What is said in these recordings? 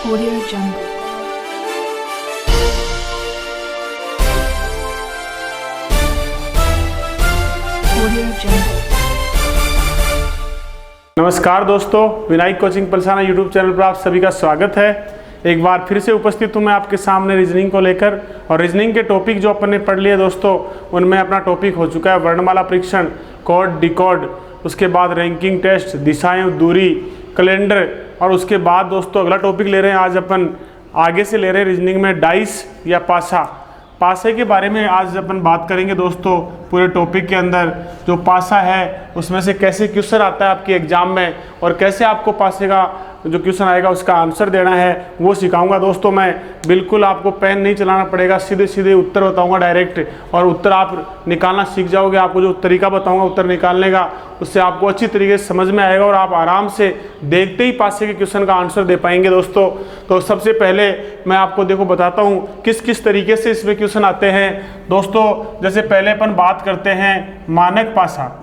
Audio Jungle. Audio Jungle. नमस्कार दोस्तों, Vinayak coaching Palsana YouTube channel पर आप सभी का स्वागत है। एक बार फिर से उपस्थित हूँ मैं आपके सामने रीजनिंग को लेकर। और रीजनिंग के टॉपिक जो अपन ने पढ़ लिए दोस्तों, उनमें अपना टॉपिक हो चुका है वर्णमाला परीक्षण, कोड डिकोड, उसके बाद रैंकिंग टेस्ट, दिशाएं, दूरी, कैलेंडर, और उसके बाद दोस्तों अगला टॉपिक ले रहे हैं आज अपन आगे से ले रहे हैं रीजनिंग में डाइस या पासा। पासे के बारे में आज अपन बात करेंगे दोस्तों। पूरे टॉपिक के अंदर जो पासा है उसमें से कैसे क्वेश्चन आता है आपके एग्जाम में और कैसे आपको पासे का जो क्वेश्चन आएगा उसका आंसर देना है वो सिखाऊंगा दोस्तों। मैं बिल्कुल आपको पेन नहीं चलाना पड़ेगा, सीधे सीधे उत्तर बताऊंगा डायरेक्ट, और उत्तर आप निकालना सीख जाओगे। आपको जो तरीका बताऊंगा उत्तर निकालने का, उससे आपको अच्छी तरीके से समझ में आएगा और आप आराम से देखते ही पासे के क्वेश्चन का आंसर दे पाएंगे दोस्तों। तो सबसे पहले मैं आपको देखो बताता हूँ किस किस तरीके से इसमें क्वेश्चन आते हैं दोस्तों। जैसे पहले अपन बात करते हैं मानक पासा।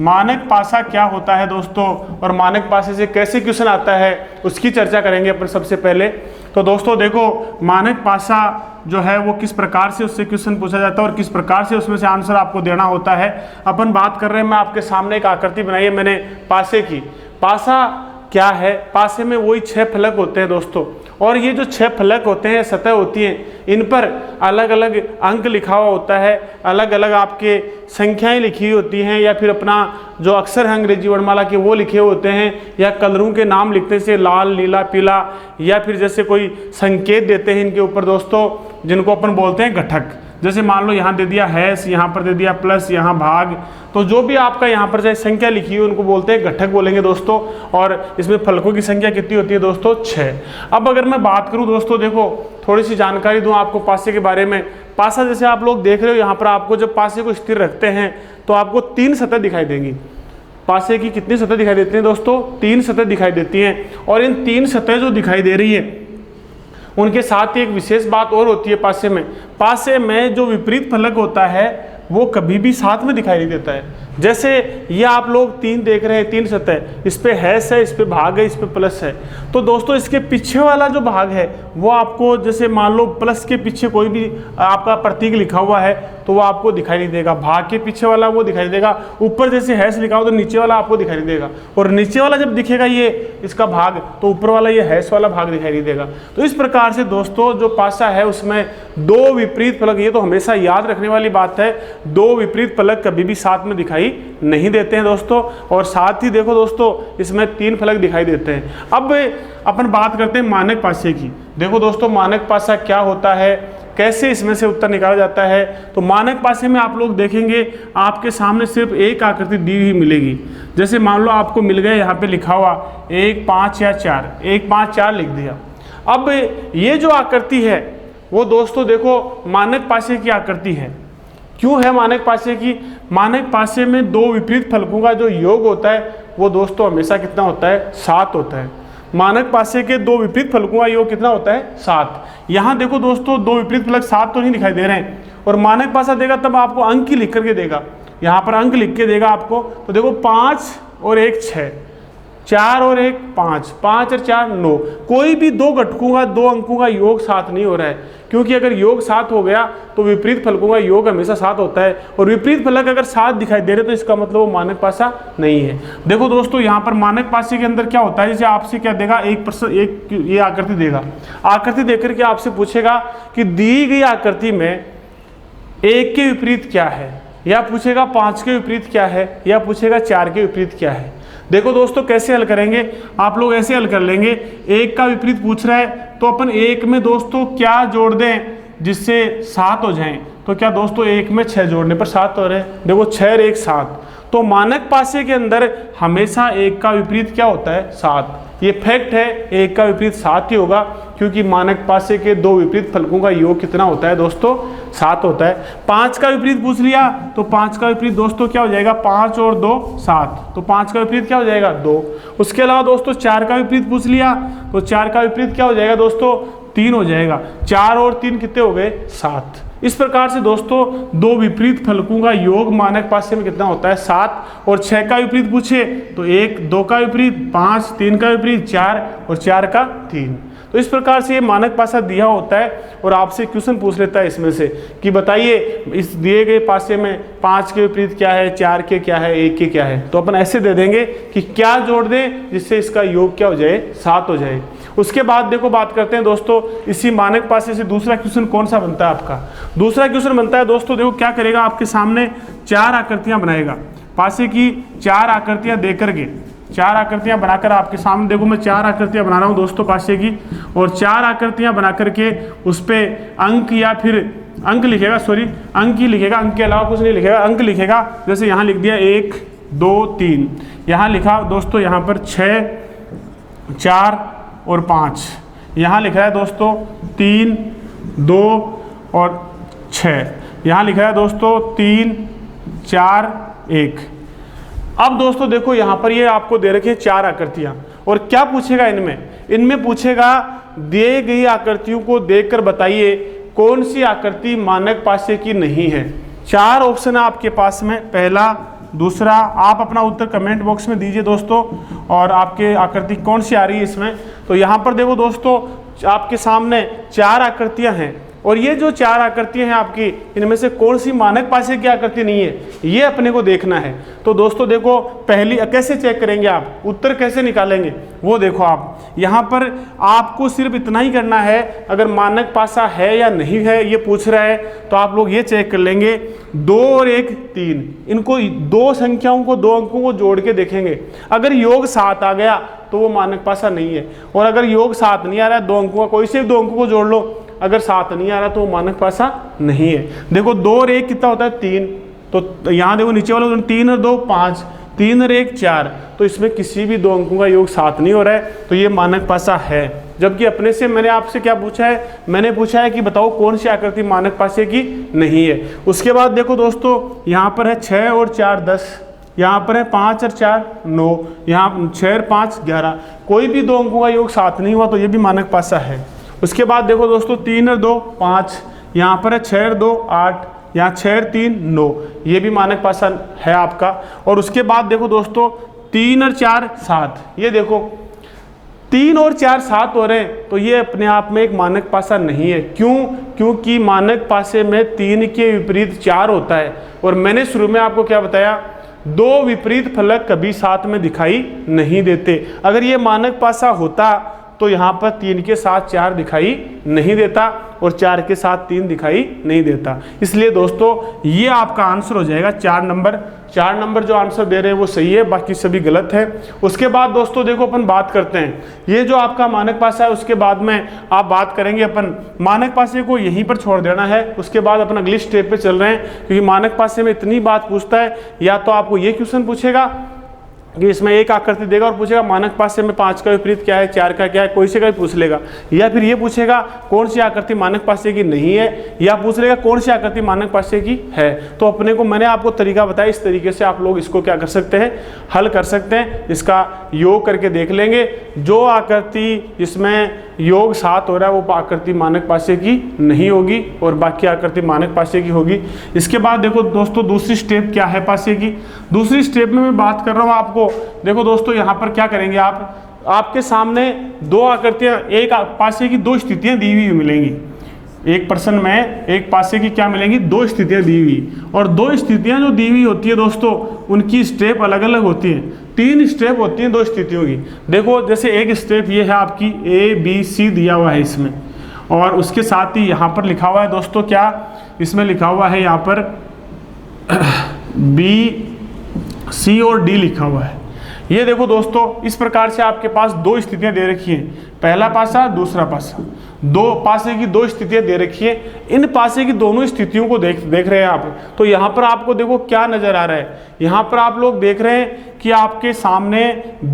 मानक पासा क्या होता है दोस्तों, और मानक पासे से कैसे क्वेश्चन आता है उसकी चर्चा करेंगे अपन सबसे पहले। तो दोस्तों देखो, मानक पासा जो है वो किस प्रकार से उससे क्वेश्चन पूछा जाता है और किस प्रकार से उसमें से आंसर आपको देना होता है। अपन बात कर रहे हैं, मैं आपके सामने एक आकृति बनाई है मैंने पासे की। पासा क्या है? पासे में वही 6 फलक होते हैं दोस्तों, और ये जो 6 फलक होते हैं, सतह होती हैं, इन पर अलग अलग अंक लिखा हुआ होता है, अलग अलग आपके संख्याएं लिखी हुई होती हैं, या फिर अपना जो अक्षर है अंग्रेजी वर्णमाला के वो लिखे होते हैं, या कलरों के नाम लिखते हैं, लाल, नीला, पीला, या फिर जैसे कोई संकेत देते हैं इनके ऊपर दोस्तों, जिनको अपन बोलते हैं घटक। जैसे मान लो यहाँ दे दिया हैश, यहाँ पर दे दिया प्लस, यहाँ भाग, तो जो भी आपका यहाँ पर चाहे संख्या लिखी हुई उनको बोलते हैं घटक बोलेंगे दोस्तों। और इसमें फलकों की संख्या कितनी होती है दोस्तों? 6। अब अगर मैं बात करूँ दोस्तों, देखो थोड़ी सी जानकारी दूँ आपको पासे के बारे में। पासा जैसे आप लोग देख रहे हो यहाँ पर, आपको जब पासे को स्थिर रखते हैं तो आपको 3 सतह दिखाई देंगी। पासे की कितनी सतह दिखाई देती हैं दोस्तों? 3 सतह दिखाई देती हैं। और इन 3 सतह जो दिखाई दे रही है उनके साथ ही एक विशेष बात और होती है पासे में। पासे में जो विपरीत फलक होता है वो कभी भी साथ में दिखाई नहीं देता है। जैसे ये आप लोग 3 देख रहे हैं, 3 सतह, इस पे हैश है, इस पे भाग है, इस पे प्लस है। तो दोस्तों इसके पीछे वाला जो भाग है वो आपको, जैसे मान लो प्लस के पीछे कोई भी आपका प्रतीक लिखा हुआ है तो वो आपको दिखाई नहीं देगा। भाग के पीछे वाला वो दिखाई देगा। ऊपर जैसे हैश लिखा हो तो नीचे वाला आपको दिखाई नहीं देगा, और नीचे वाला जब दिखेगा ये इसका भाग, तो ऊपर वाला ये हैश वाला भाग दिखाई नहीं देगा। तो इस प्रकार से दोस्तों जो पासा है उसमें 2 विपरीत फलक, ये तो हमेशा याद रखने वाली बात है, 2 विपरीत फलक कभी भी साथ में दिखाई नहीं देते हैं दोस्तों। और साथ ही देखो दोस्तों इसमें 3 फलक दिखाई देते हैं। अब अपन बात करते हैं मानक पासे की। देखो दोस्तों मानक पासा क्या होता है, कैसे इसमें से उत्तर निकाला जाता है। तो मानक पासे में आप लोग देखेंगे आपके सामने सिर्फ एक आकृति दी हुई मिलेगी। जैसे मान लो आपको मिल गया यहाँ पे लिखा हुआ 1, 5 या 4, 1, 5, 4 लिख दिया। अब ये जो आकृति है वो दोस्तों देखो मानक पासे की आकृति है। क्यों है मानक पासे की? मानक पासे में 2 विपरीत फलकों का जो योग होता है वो दोस्तों हमेशा कितना होता है? 7 होता है। मानक पासे के 2 विपरीत फलकों का योग कितना होता है? 7। यहाँ देखो दोस्तों 2 विपरीत फलक 7 तो नहीं दिखाई दे रहे हैं, और मानक पासा देगा तब आपको अंक ही लिख करके देगा। यहाँ पर अंक लिख के देगा आपको। तो देखो 5 और 1 6, 4 और 1 5, 5 और 4 9। कोई भी 2 घटकों का 2 अंकों का योग 7 नहीं हो रहा है, क्योंकि अगर योग 7 हो गया तो विपरीत फलकों का योग हमेशा 7 होता है, और विपरीत फलक अगर 7 दिखाई दे रहे तो इसका मतलब वो मानक पासा नहीं है। देखो दोस्तों यहाँ पर मानक पासे के अंदर क्या होता है, जैसे आपसे क्या देगा, एक ये आकृति देगा। आकृति देकर के आपसे पूछेगा कि दी गई आकृति में 1 के विपरीत क्या है, या पूछेगा 5 के विपरीत क्या है, या पूछेगा 4 के विपरीत क्या है। देखो दोस्तों कैसे हल करेंगे, आप लोग ऐसे हल कर लेंगे। 1 का विपरीत पूछ रहा है तो अपन 1 में दोस्तों क्या जोड़ दें जिससे 7 हो जाएं। तो क्या दोस्तों 1 में 6 जोड़ने पर 7 हो रहे हैं। देखो 6 और 1 7। तो मानक पासे के अंदर हमेशा 1 का विपरीत क्या होता है? 7। ये फैक्ट है, 1 का विपरीत 7 ही होगा, क्योंकि मानक पासे के 2 विपरीत फलकों का योग कितना होता है दोस्तों? 7 होता है। 5 का विपरीत पूछ लिया तो 5 का विपरीत दोस्तों क्या हो जाएगा? 5 और 2 7। तो 5 का विपरीत क्या हो जाएगा? 2। उसके अलावा दोस्तों 4 का विपरीत पूछ लिया तो 4 का विपरीत क्या हो जाएगा दोस्तों? 3 हो जाएगा। 4 और 3 कितने हो गए? 7। इस प्रकार से दोस्तों दो विपरीत फलकों का योग मानक पासे में कितना होता है 7, और 6 का विपरीत पूछे तो 1, 2 का विपरीत 5, 3 का विपरीत 4 और 4 का 3। तो इस प्रकार से ये मानक पासा दिया होता है और आपसे क्वेश्चन पूछ लेता है इसमें से कि बताइए इस दिए गए पासे में 5 के विपरीत क्या है, 4 के क्या है, 1 के क्या है। तो अपन ऐसे दे देंगे कि क्या जोड़ दें जिससे इसका योग क्या हो जाए 7 हो जाए। उसके बाद देखो बात करते हैं दोस्तों इसी मानक पासे से दूसरा क्वेश्चन कौन सा बनता है आपका। दूसरा क्वेश्चन बनता है दोस्तों, देखो क्या करेगा, आपके सामने 4 आकृतियां बनाएगा, पासे की 4 आकृतियां देकर के 4 आकृतियां बनाकर आपके सामने, देखो मैं 4 आकृतियां बना रहा हूं दोस्तों पासे की, और 4 आकृतियां बना करके उस पर अंक या फिर अंक लिखेगा, सॉरी अंक ही लिखेगा, अंक के अलावा कुछ नहीं लिखेगा, अंक लिखेगा। जैसे यहाँ लिख दिया 1, 2, 3, यहाँ लिखा दोस्तों यहाँ पर 6, 4 और 5, यहाँ लिखा है दोस्तों 3, 2 और 6, यहाँ लिखा है दोस्तों 3, 4, 1। अब दोस्तों देखो यहाँ पर ये आपको दे रखे 4 आकृतियाँ, और क्या पूछेगा इनमें पूछेगा दिए गई आकृतियों को देखकर बताइए कौन सी आकृति मानक पासे की नहीं है। 4 ऑप्शन है आपके पास में, पहला, दूसरा। आप अपना उत्तर कमेंट बॉक्स में दीजिए दोस्तों, और आपके आकृति कौन सी आ रही है इसमें। तो यहाँ पर देखो दोस्तों आपके सामने 4 आकृतियाँ हैं, और ये जो 4 आकृतियां हैं आपकी, इनमें से कौन सी मानक पासे की आकृति नहीं है ये अपने को देखना है। तो दोस्तों देखो पहली कैसे चेक करेंगे आप, उत्तर कैसे निकालेंगे वो देखो आप यहाँ पर आपको सिर्फ इतना ही करना है, अगर मानक पासा है या नहीं है ये पूछ रहा है तो आप लोग ये चेक कर लेंगे 2 और 1, 3, इनको 2 संख्याओं को 2 अंकों को जोड़ के देखेंगे, अगर योग 7 आ गया तो वो मानक पासा नहीं है, और अगर योग 7 नहीं आ रहा है 2 अंकों का कोई से भी 2 अंकों को जोड़ लो, अगर 7 नहीं आ रहा तो मानक पासा नहीं है। देखो 2 और 1 कितना होता है 3, तो यहाँ देखो नीचे वाला 3 और 2 5, 3 और 1 4, तो इसमें किसी भी 2 अंकों का योग 7 नहीं हो रहा है, तो ये मानक पासा है। जबकि अपने से मैंने आपसे क्या पूछा है, मैंने पूछा है कि बताओ कौन सी आकृति मानक पासे की नहीं है। उसके बाद देखो दोस्तों यहाँ पर है 6 और 4 10, यहाँ पर है 5 और 4 9, यहाँ 6 और 5 11, कोई भी 2 अंकों का योग 7 नहीं हुआ तो ये भी मानक पासा है। उसके बाद देखो दोस्तों 3 और 2 5, यहाँ पर है 6 और 2 8, यहाँ 6 और 3 9, ये भी मानक पासा है आपका। और उसके बाद देखो दोस्तों 3 और 4 7, ये देखो 3 और 4 7 हो रहे हैं, तो ये अपने आप में एक मानक पासा नहीं है। क्यों? क्योंकि मानक पासे में 3 के विपरीत 4 होता है, और मैंने शुरू में आपको क्या बताया, 2 विपरीत फलक कभी साथ में दिखाई नहीं देते। अगर ये मानक पासा होता तो यहाँ पर 3 के साथ 4 दिखाई नहीं देता, और 4 के साथ 3 दिखाई नहीं देता। इसलिए दोस्तों ये आपका आंसर हो जाएगा 4 नंबर। 4 नंबर जो आंसर दे रहे हैं वो सही है, बाकी सभी गलत है। उसके बाद दोस्तों देखो अपन बात करते हैं, ये जो आपका मानक पासा है उसके बाद में आप बात करेंगे अपन मानक पासे को यहीं पर छोड़ देना है। उसके बाद अपन अगली स्टेप पे चल रहे हैं, क्योंकि मानक पासे में इतनी बात पूछता है, या तो आपको ये क्वेश्चन पूछेगा कि इसमें एक आकृति देगा और पूछेगा मानक पासे में 5 का विपरीत क्या है, 4 का क्या है, कोई से का भी पूछ लेगा, या फिर ये पूछेगा कौन सी आकृति मानक पासे की नहीं है, या पूछ लेगा कौन सी आकृति मानक पासे की है। तो अपने को मैंने आपको तरीका बताया, इस तरीके से आप लोग इसको क्या कर सकते हैं, हल कर सकते हैं। इसका योग करके देख लेंगे, जो आकृति जिसमें योग 7 हो रहा है वो आकृति मानक पासे की नहीं होगी, और बाकी आकृति मानक पासे की होगी। इसके बाद देखो दोस्तों दूसरी स्टेप क्या है पासे की। दूसरी स्टेप में मैं बात कर रहा हूँ आपको, देखो दोस्तों यहाँ पर क्या करेंगे आप, आपके सामने 2 आकृतियां, एक पासे की 2 स्थितियां दी हुई मिलेंगी। एक प्रश्न में एक पासे की क्या मिलेंगी, 2 स्थितियां दी हुई, और 2 स्थितियां जो दी हुई होती है दोस्तों उनकी स्टेप अलग अलग होती है। 3 स्टेप होती हैं 2 स्थितियों की। देखो जैसे एक स्टेप ये है आपकी ABC दिया हुआ है इसमें, और उसके साथ ही यहाँ पर लिखा हुआ है दोस्तों, क्या इसमें लिखा हुआ है यहाँ पर B C और D लिखा हुआ है। ये देखो दोस्तों इस प्रकार से आपके पास 2 स्थितियां दे रखी हैं, पहला पासा दूसरा पासा, 2 पासे की 2 स्थितियां दे रखी है। इन पासे की दोनों स्थितियों को देख रहे हैं आप, तो यहाँ पर आपको देखो क्या नजर आ रहा है, यहाँ पर आप लोग देख रहे हैं कि आपके सामने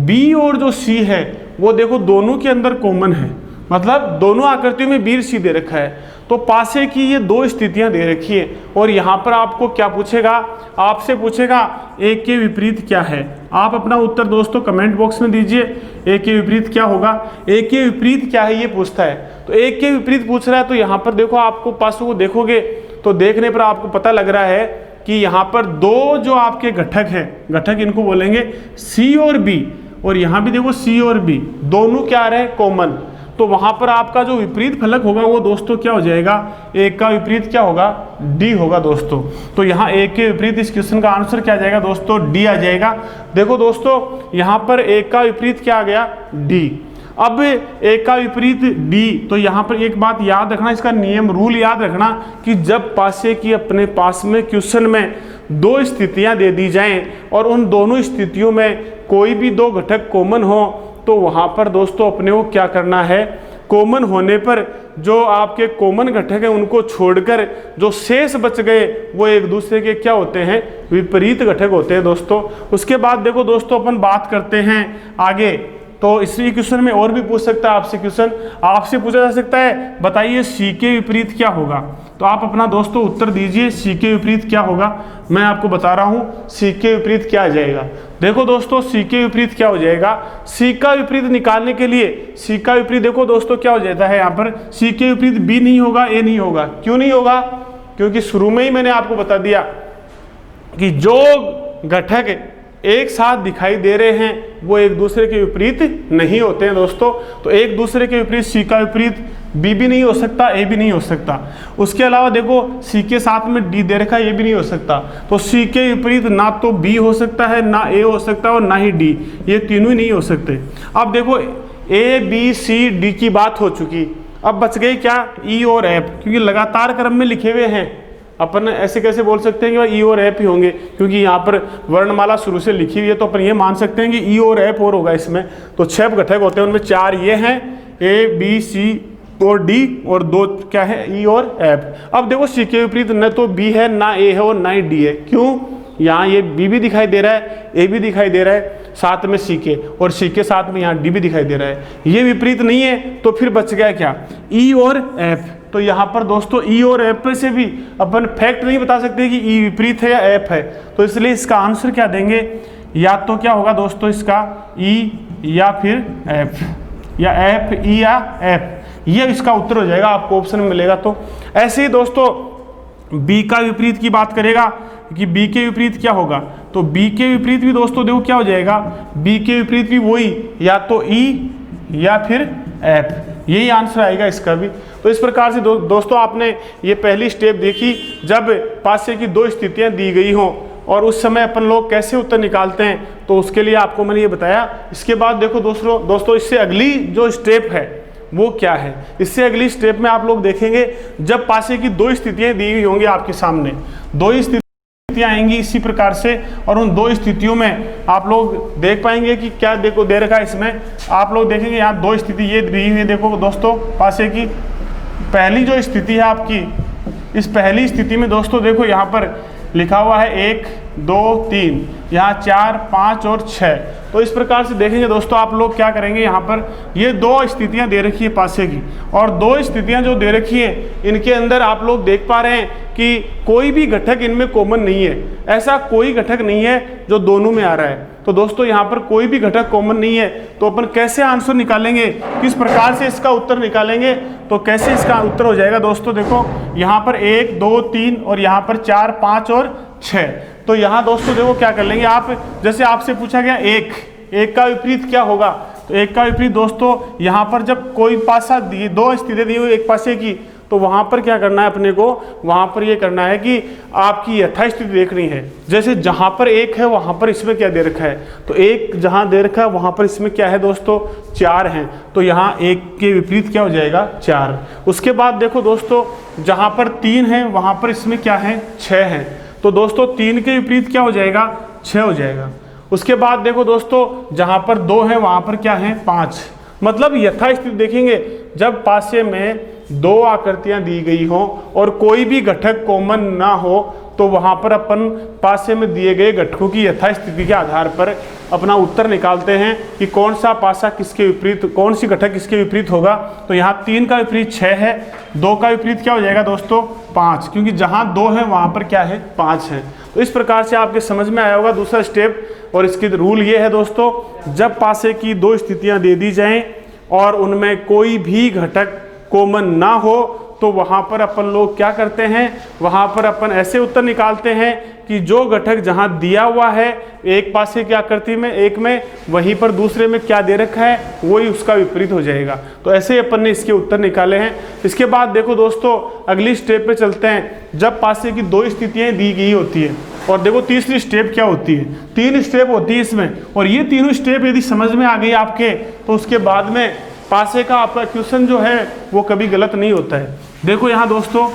B और जो C है वो देखो दोनों के अंदर कॉमन है, मतलब दोनों आकृतियों में B और C दे रखा है। तो पासे की ये 2 स्थितियां दे रखी है, और यहाँ पर आपको क्या पूछेगा, आपसे पूछेगा एक के विपरीत क्या है। आप अपना उत्तर दोस्तों कमेंट बॉक्स में दीजिए, एक के विपरीत क्या होगा। एक के विपरीत क्या है ये पूछता है, तो एक के विपरीत पूछ रहा है, तो यहाँ पर देखो आपको पासों को देखोगे तो देखने पर आपको पता लग रहा है कि यहाँ पर दो जो आपके घटक हैं, घटक इनको बोलेंगे C और B, और यहाँ भी देखो C और B दोनों क्या आ रहे हैं, कॉमन। तो वहाँ पर आपका जो विपरीत फलक होगा वो दोस्तों क्या हो जाएगा, एक का विपरीत क्या होगा, D होगा दोस्तों। तो यहाँ एक के विपरीत इस क्वेश्चन का आंसर क्या आ जाएगा दोस्तों, D आ जाएगा। देखो दोस्तों यहाँ पर एक का विपरीत क्या आ गया, D। अब एक का विपरीत D, तो यहाँ पर एक बात याद रखना, इसका नियम रूल याद रखना कि जब पासे की अपने पास में क्वेश्चन में दो स्थितियां दे दी जाएं और उन दोनों स्थितियों में कोई भी दो घटक कॉमन हो, तो वहां पर दोस्तों अपने को क्या करना है, कॉमन होने पर जो आपके कॉमन घटक हैं उनको छोड़कर जो शेष बच गए वो एक दूसरे के क्या होते हैं, विपरीत घटक होते हैं दोस्तों। उसके बाद देखो दोस्तों अपन बात करते हैं आगे। तो इसी क्वेश्चन में और भी पूछ सकता है आपसे क्वेश्चन, आपसे पूछा जा सकता है बताइए C के विपरीत क्या होगा। तो आप अपना दोस्तों उत्तर दीजिए, C के विपरीत क्या होगा। मैं आपको बता रहा हूँ C के विपरीत क्या आ जाएगा। देखो दोस्तों C के विपरीत क्या हो जाएगा, C का विपरीत निकालने के लिए C का विपरीत देखो दोस्तों क्या हो जाता है, यहाँ पर C के विपरीत B नहीं होगा, A नहीं होगा। क्यों नहीं होगा, क्योंकि शुरू में ही मैंने आपको बता दिया कि जो घटक एक साथ दिखाई दे रहे हैं वो एक दूसरे के विपरीत नहीं होते हैं दोस्तों। तो एक दूसरे के विपरीत C का विपरीत B भी नहीं हो सकता, A भी नहीं हो सकता। उसके अलावा देखो C के साथ में D दे रखा है, ये भी नहीं हो सकता। तो C के विपरीत ना तो B हो सकता है, ना A हो सकता है और ना ही D, ये तीनों ही नहीं हो सकते। अब देखो A B C D की बात हो चुकी, अब बच गई क्या, E और F, क्योंकि लगातार क्रम में लिखे हुए हैं। अपन ऐसे कैसे बोल सकते हैं कि E और F ही होंगे, क्योंकि यहाँ पर वर्णमाला शुरू से लिखी हुई है, तो अपन ये मान सकते हैं कि E और F और होगा इसमें। तो 6 घटक होते हैं, उनमें 4 ये हैं, A B C और D, और 2 क्या है, E और F। अब देखो C के विपरीत न तो B है, ना A है और ना ही D है। क्यों, यहाँ ये B भी दिखाई दे रहा है, A भी दिखाई दे रहा है साथ में C के, और C के साथ में यहाँ D भी दिखाई दे रहा है। ये विपरीत नहीं है, तो फिर बच गया क्या, E और F। तो यहाँ पर दोस्तों E और F पे से भी अपन फैक्ट नहीं बता सकते कि E विपरीत है या F है, तो इसलिए इसका आंसर क्या देंगे, या तो क्या होगा दोस्तों इसका E या फिर F, या F E या F, ये इसका उत्तर हो जाएगा, आपको ऑप्शन मिलेगा। तो ऐसे ही दोस्तों B का विपरीत की बात करेगा कि B के विपरीत क्या होगा, तो B के विपरीत भी दोस्तों देखो क्या हो जाएगा, B के विपरीत भी वही, या तो E या फिर F, यही आंसर आएगा इसका भी। तो इस प्रकार से दोस्तों आपने ये पहली स्टेप देखी, जब पासे की दो स्थितियां दी गई हों और उस समय अपन लोग कैसे उत्तर निकालते हैं, तो उसके लिए आपको मैंने ये बताया। इसके बाद देखो दोस्तों इससे अगली जो स्टेप है वो क्या है, इससे अगली स्टेप में आप लोग देखेंगे जब पासे की दो स्थितियां दी हुई होंगी आपके सामने, दो ही स्थितियां आएंगी इसी प्रकार से, और उन दो स्थितियों में आप लोग देख पाएंगे कि क्या देखो दे रखा है इसमें। आप लोग देखेंगे यहाँ दो स्थिति ये दी हुई है, देखो दोस्तों पासे की पहली जो स्थिति है आपकी, इस पहली स्थिति में दोस्तों देखो यहाँ पर लिखा हुआ है 1 2 3, यहाँ 4 5 और 6। तो इस प्रकार से देखेंगे दोस्तों आप लोग क्या करेंगे, यहाँ पर ये दो स्थितियां दे रखी है पासे की, और दो स्थितियां जो दे रखी है इनके अंदर आप लोग देख पा रहे हैं कि कोई भी घटक इनमें कॉमन नहीं है, ऐसा कोई घटक नहीं है जो दोनों में आ रहा है। तो दोस्तों यहाँ पर कोई भी घटक कॉमन नहीं है, तो अपन कैसे आंसर निकालेंगे, किस प्रकार से इसका उत्तर निकालेंगे, तो कैसे इसका उत्तर हो जाएगा दोस्तों, देखो यहाँ पर 1 2 3 और यहाँ पर 4 5 और 6। तो यहाँ दोस्तों देखो क्या कर लेंगे आप, जैसे आपसे पूछा गया एक का विपरीत क्या होगा, तो एक का विपरीत दोस्तों यहाँ पर जब कोई पासा दो स्थिति दी हुई एक पासे की, तो वहां पर क्या करना है अपने को, वहां पर ये करना है कि आपकी यथास्थिति देखनी है। जैसे जहां पर 1 है वहां पर इसमें क्या दे रखा है, तो 1 जहां दे रखा है वहां पर इसमें क्या है दोस्तों 4 हैं, तो यहाँ 1 के विपरीत क्या हो जाएगा 4। उसके बाद देखो दोस्तों जहां पर 3 है वहां पर इसमें क्या है 6 है, तो दोस्तों 3 के विपरीत क्या हो जाएगा 6 हो जाएगा। उसके बाद देखो दोस्तों जहां पर 2 है वहां पर क्या है 5। मतलब यथास्थिति देखेंगे जब पासे में दो आकृतियां दी गई हों और कोई भी घटक कॉमन ना हो, तो वहां पर अपन पासे में दिए गए घटकों की यथास्थिति के आधार पर अपना उत्तर निकालते हैं कि कौन सा पासा किसके विपरीत, कौन सी घटक किसके विपरीत होगा। तो यहाँ 3 का विपरीत 6 है, 2 का विपरीत क्या हो जाएगा दोस्तों 5, क्योंकि जहाँ 2 है वहां पर क्या है 5 है। तो इस प्रकार से आपके समझ में आया होगा दूसरा स्टेप। और इसकी रूल ये है दोस्तों, जब पासे की दो स्थितियां दे दी जाएं और उनमें कोई भी घटक कॉमन ना हो, तो वहाँ पर अपन लोग क्या करते हैं, वहाँ पर अपन ऐसे उत्तर निकालते हैं कि जो घटक जहाँ दिया हुआ है एक पासे की आकृति में, एक में, वहीं पर दूसरे में क्या दे रखा है वही उसका विपरीत हो जाएगा। तो ऐसे ही अपन ने इसके उत्तर निकाले हैं। इसके बाद देखो दोस्तों अगली स्टेप पे चलते हैं। जब पासे की दो स्थितियाँ दी गई होती है, और देखो तीसरी स्टेप क्या होती है, 3 स्टेप होती है इसमें, और ये तीनों स्टेप यदि समझ में आ गई आपके तो उसके बाद में पासे का आपका क्वेश्चन जो है वो कभी गलत नहीं होता है। देखो यहाँ दोस्तों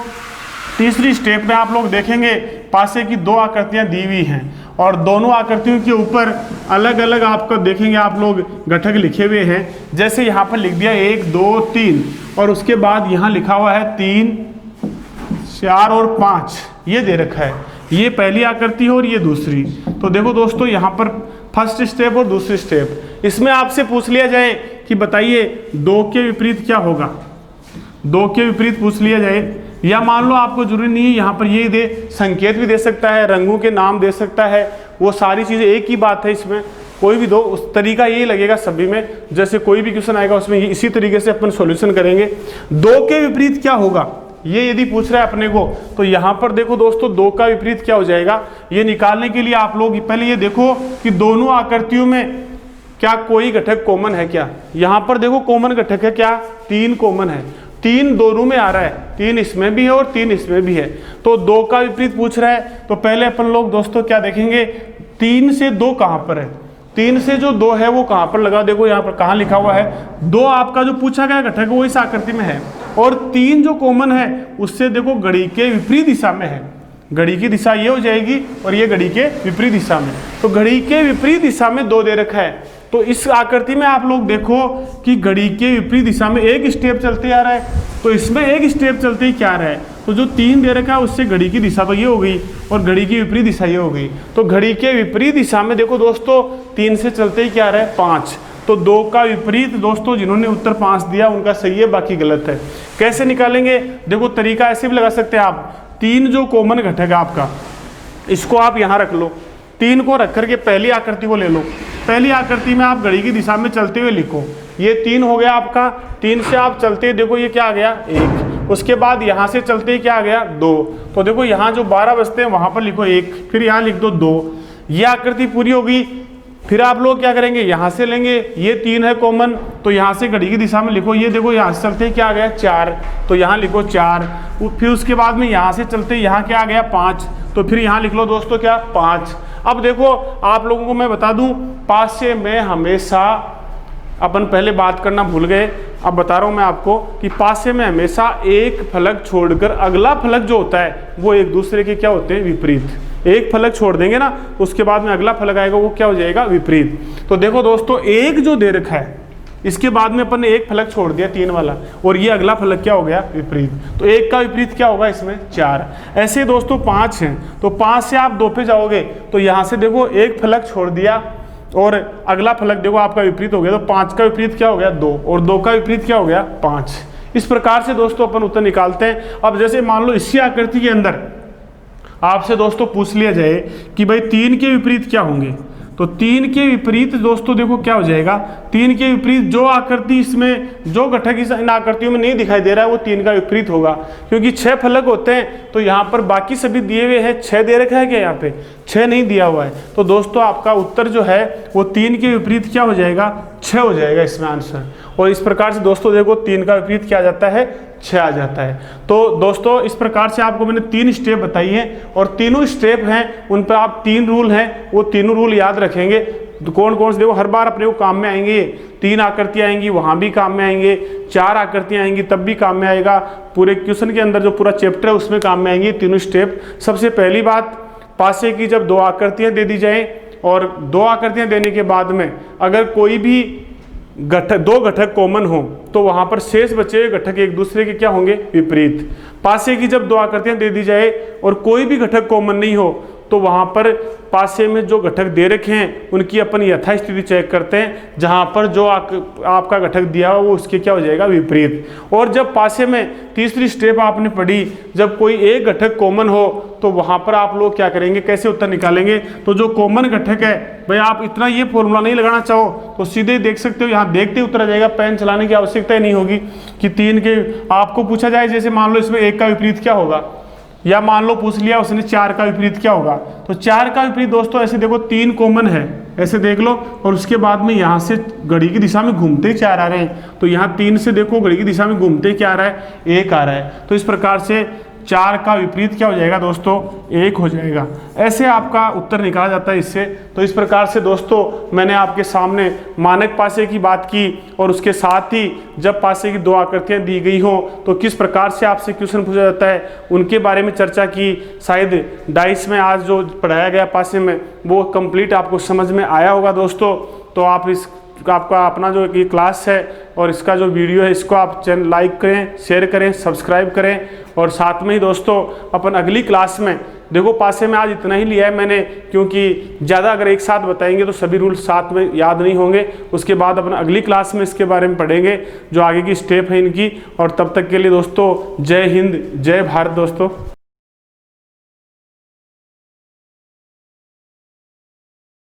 तीसरी स्टेप में आप लोग देखेंगे पासे की 2 आकृतियाँ दी हुई हैं और दोनों आकृतियों के ऊपर अलग अलग आपको देखेंगे आप लोग घटक लिखे हुए हैं। जैसे यहाँ पर लिख दिया 1 2 3 और उसके बाद यहाँ लिखा हुआ है 3 4 और 5, ये दे रखा है। ये पहली आकृति है और ये दूसरी। तो देखो दोस्तों यहाँ पर फर्स्ट स्टेप और दूसरी स्टेप, इसमें आपसे पूछ लिया जाए कि बताइए 2 के विपरीत क्या होगा, 2 के विपरीत पूछ लिया जाए, या मान लो आपको जरूरी नहीं है यहाँ पर ये दे, संकेत भी दे सकता है, रंगों के नाम दे सकता है, वो सारी चीज़ें एक ही बात है, इसमें कोई भी दो, उस तरीका यही लगेगा सभी में। जैसे कोई भी क्वेश्चन आएगा उसमें इसी तरीके से अपन सॉल्यूशन करेंगे। 2 के विपरीत क्या होगा ये यदि पूछ रहा है अपने को, तो यहाँ पर देखो दोस्तों 2 का विपरीत क्या हो जाएगा, ये निकालने के लिए आप लोग पहले ये देखो कि दोनों आकृतियों में क्या कोई घटक कॉमन है क्या। यहाँ पर देखो कॉमन घटक है क्या, 3 कॉमन है, 3 दोनों में आ रहा है, 3 इसमें भी है और 3 इसमें भी है। तो 2 का विपरीत पूछ रहा है, तो पहले अपन लोग दोस्तों क्या देखेंगे, 3 से 2 कहाँ पर है, 3 से जो 2 है वो कहाँ पर लगा, देखो यहाँ पर कहाँ लिखा हुआ है 2, आपका जो पूछा गया घटक है वो इस आकृति में है, और 3 जो कॉमन है उससे देखो घड़ी के विपरीत दिशा में है, घड़ी की दिशा ये हो जाएगी और ये घड़ी के विपरीत दिशा में, तो घड़ी के विपरीत दिशा में 2 दे रखा है। तो इस आकृति में आप लोग देखो कि घड़ी के विपरीत दिशा में एक स्टेप चलते आ रहा है, तो इसमें एक स्टेप चलते ही क्या आ रहा है, तो जो 3 दे रखा है उससे घड़ी की दिशा तो ये हो गई और घड़ी की विपरीत दिशा ये हो गई। तो घड़ी के विपरीत दिशा में देखो दोस्तों 3 से चलते ही क्या आ रहा है 5। तो 2 का विपरीत दोस्तों जिन्होंने उत्तर 5 दिया उनका सही है, बाकी गलत है। कैसे निकालेंगे, देखो तरीका ऐसे भी लगा सकते हैं आप, 3 जो कॉमन घटक है आपका इसको आप यहाँ रख लो, 3 को रख करके पहली आकृति को ले लो, पहली आकृति में आप घड़ी की दिशा में चलते हुए लिखो, ये 3 हो गया आपका, 3 से आप चलते देखो ये क्या आ गया 1, उसके बाद यहाँ से चलते ही क्या आ गया 2, तो देखो यहाँ जो 12 बचते हैं वहाँ पर लिखो 1, फिर यहाँ लिख दो 2, ये आकृति पूरी होगी। फिर आप लोग क्या करेंगे, यहाँ से लेंगे, ये 3 है कॉमन, तो यहाँ से घड़ी की दिशा में लिखो, ये देखो यहाँ से चलते ही क्या आ गया 4, तो यहाँ लिखो 4, फिर उसके बाद में यहाँ से चलते यहाँ क्या आ गया 5, तो फिर यहाँ लिख लो दोस्तों क्या 5। अब देखो आप लोगों को मैं बता दूं, पासे में हमेशा अपन पहले बात करना भूल गए, अब बता रहा हूं मैं आपको कि पासे में हमेशा एक फलक छोड़कर अगला फलक जो होता है वो एक दूसरे के क्या होते हैं विपरीत। एक फलक छोड़ देंगे ना उसके बाद में अगला फलक आएगा वो क्या हो जाएगा विपरीत। तो देखो दोस्तों एक जो दे रखा है इसके बाद में अपन ने एक फलक छोड़ दिया 3 वाला, और ये अगला फलक क्या हो गया विपरीत, तो 1 का विपरीत क्या होगा इसमें 4। ऐसे दोस्तों 5 हैं, तो 5 से आप 2 पे जाओगे तो यहाँ से देखो एक फलक छोड़ दिया और अगला फलक देखो आपका विपरीत हो गया, तो 5 का विपरीत क्या हो गया 2 और 2 का विपरीत क्या हो गया 5। इस प्रकार से दोस्तों अपन उत्तर निकालते हैं। अब जैसे मान लो इसी आकृति के अंदर आपसे दोस्तों पूछ लिया जाए कि भाई 3 के विपरीत क्या होंगे, तो 3 के विपरीत दोस्तों देखो क्या हो जाएगा, 3 के विपरीत जो आकृति इसमें जो घटक इन आकृतियों में नहीं दिखाई दे रहा है वो 3 का विपरीत होगा, क्योंकि 6 फलक होते हैं तो यहाँ पर बाकी सभी दिए हुए हैं, 6 दे रखा है क्या, यहाँ पे 6 नहीं दिया हुआ है, तो दोस्तों आपका उत्तर जो है वो 3 के विपरीत क्या हो जाएगा 6 हो जाएगा इसमें आंसर। और इस प्रकार से दोस्तों देखो 3 का विपरीत क्या आ जाता है 6 आ जाता है। तो दोस्तों इस प्रकार से आपको मैंने 3 स्टेप बताई हैं और तीनों स्टेप हैं उन पर आप 3 रूल हैं वो तीनों रूल याद रखेंगे। तो कौन कौन से देखो हर बार अपने को काम में आएंगे, 3 आकृतियाँ आएंगी वहाँ भी काम में आएंगे, 4 आकृतियाँ आएंगी तब भी काम में आएगा, पूरे क्वेश्चन के अंदर जो पूरा चैप्टर है उसमें काम में आएंगे तीनों स्टेप। सबसे पहली बात, पासे की जब 2 आकृतियाँ दे दी जाए और 2 आकृतियाँ देने के बाद में अगर कोई भी घटक 2 घटक कॉमन हो तो वहां पर शेष बचे हुए घटक एक दूसरे के क्या होंगे विपरीत। पासे की जब 2 आकृतियां दे दी जाए और कोई भी घटक कॉमन नहीं हो तो वहाँ पर पासे में जो घटक दे रखे हैं उनकी अपन यथास्थिति चेक करते हैं, जहाँ पर जो आपका घटक दिया हुआ वो उसके क्या हो जाएगा, विपरीत। और जब पासे में तीसरी स्टेप आपने पढ़ी, जब कोई एक घटक कॉमन हो तो वहाँ पर आप लोग क्या करेंगे, कैसे उत्तर निकालेंगे। तो जो कॉमन घटक है भाई, आप इतना ये फॉर्मूला नहीं लगाना चाहो तो सीधे ही देख सकते हो, यहाँ देखते ही उत्तर आ जाएगा, पेन चलाने की आवश्यकता ही नहीं होगी कि 3 के। आपको पूछा जाए जैसे मान लो इसमें 1 का विपरीत क्या होगा, या मान लो पूछ लिया उसने 4 का विपरीत क्या होगा, तो 4 का विपरीत दोस्तों ऐसे देखो 3 कॉमन है, ऐसे देख लो, और उसके बाद में यहाँ से घड़ी की दिशा में घूमते ही 4 आ रहे हैं, तो यहाँ 3 से देखो घड़ी की दिशा में घूमते क्या आ रहा है, 1 आ रहा है। तो इस प्रकार से 4 का विपरीत क्या हो जाएगा दोस्तों, 1 हो जाएगा। ऐसे आपका उत्तर निकाला जाता है इससे। तो इस प्रकार से दोस्तों मैंने आपके सामने मानक पासे की बात की, और उसके साथ ही जब पासे की 2 आकृतियां दी गई हो तो किस प्रकार से आपसे क्वेश्चन पूछा जाता है उनके बारे में चर्चा की। शायद डाइस में आज जो पढ़ाया गया पासे में वो कंप्लीट आपको समझ में आया होगा दोस्तों। तो आप आपका अपना जो ये क्लास है और इसका जो वीडियो है इसको आप चैनल लाइक करें, शेयर करें, सब्सक्राइब करें, और साथ में ही दोस्तों अपन अगली क्लास में देखो, पासे में आज इतना ही लिया है मैंने, क्योंकि ज़्यादा अगर एक साथ बताएंगे तो सभी रूल साथ में याद नहीं होंगे। उसके बाद अपन अगली क्लास में इसके बारे में पढ़ेंगे जो आगे की स्टेप है इनकी। और तब तक के लिए दोस्तों जय हिंद, जय भारत दोस्तों।